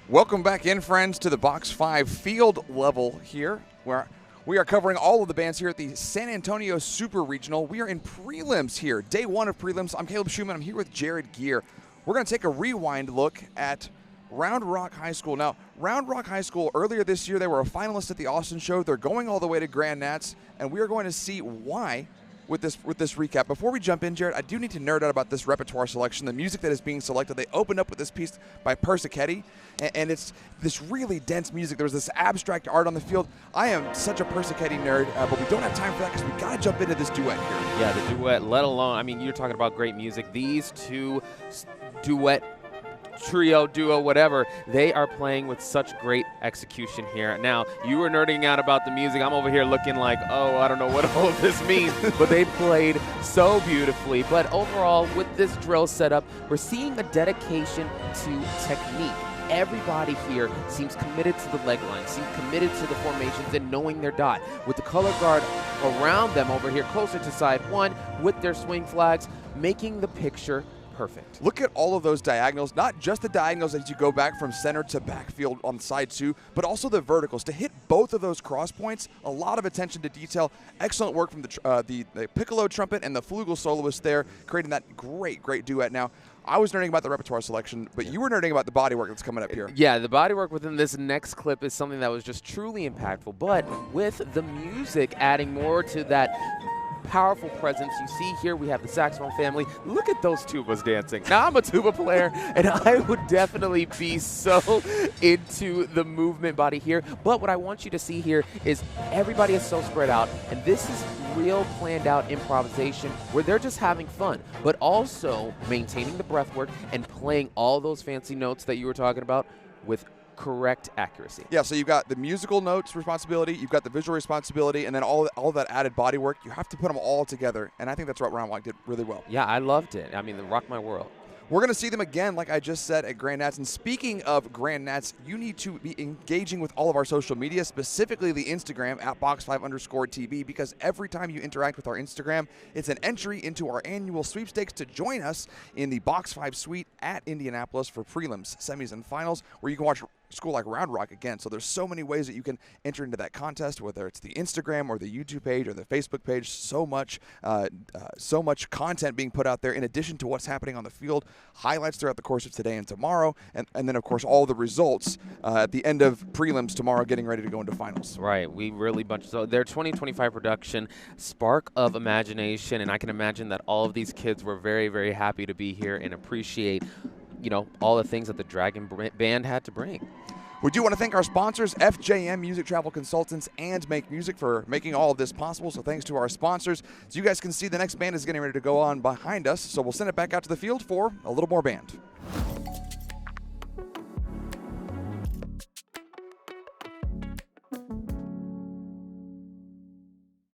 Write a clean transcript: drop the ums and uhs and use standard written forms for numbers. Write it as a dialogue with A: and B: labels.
A: Welcome back in, friends, to the Box 5 field level here, where we are covering all of the bands here at the San Antonio Super Regional. We are in prelims here, day one of prelims. I'm Kaleb Schumann. I'm here with Geer. We're going to take a rewind look at Round Rock High School. Now, Round Rock High School, earlier this year, they were a finalist at the Austin show. They're going all the way to Grand Nats, and we are going to see why with this recap. Before we jump in, Jared, I do need to nerd out about this repertoire selection, the music that is being selected. They opened up with this piece by Persichetti, and it's this really dense music. There was this abstract art on the field. I am such a Persichetti nerd, but we don't have time for that because we got to jump into this duet here.
B: Yeah, the duet, let alone, I mean, you're talking about great music. These two duet trio, duo, whatever, they are playing with such great execution here. Now, you were nerding out about the music. I'm over here looking like, oh, I don't know what all of this means, but they played so beautifully. But overall, with this drill setup, we're seeing a dedication to technique. Everybody here seems committed to the leg line, seems committed to the formations and knowing their dot. With the color guard around them over here, closer to side one, with their swing flags, making the picture perfect.
A: Look at all of those diagonals, not just the diagonals as you go back from center to backfield on side two, but also the verticals. To hit both of those cross points, a lot of attention to detail. Excellent work from the piccolo trumpet and the flugel soloist there, creating that great duet. Now, I was nerding about the repertoire selection, but you were nerding about the body work that's coming up here.
B: Yeah, the body work within this next clip is something that was just truly impactful, but with the music adding more to that powerful presence. You see here we have the saxophone family. Look at those tubas dancing. Now, I'm a tuba player, and I would definitely be so into the movement body here. But what I want you to see here is everybody is so spread out, and this is real planned out improvisation where they're just having fun, but also maintaining the breath work and playing all those fancy notes that you were talking about with correct accuracy.
A: Yeah, so you've got the musical notes responsibility, you've got the visual responsibility, and then all that added body work. You have to put them all together, and I think that's what Round Rock did really well.
B: Yeah, I loved it. I mean, they rocked my world.
A: We're going to see them again, like I just said, at Grand Nats. And speaking of Grand Nats, you need to be engaging with all of our social media, specifically the Instagram at box5_TV, because every time you interact with our Instagram, it's an entry into our annual sweepstakes to join us in the Box 5 suite at Indianapolis for prelims, semis, and finals, where you can watch school like Round Rock again. So there's so many ways that you can enter into that contest, whether it's the Instagram or the YouTube page or the Facebook page. So much content being put out there in addition to what's happening on the field, highlights throughout the course of today and tomorrow, and then of course all the results at the end of prelims tomorrow, getting ready to go into finals.
B: Right, we really so their 2025 production, spark of imagination, and I can imagine that all of these kids were very happy to be here and appreciate all the things that the Dragon Band had to bring.
A: We do want to thank our sponsors, FJM Music Travel Consultants and Make Music, for making all of this possible. So thanks to our sponsors. So you guys can see the next band is getting ready to go on behind us. So we'll send it back out to the field for a little more band.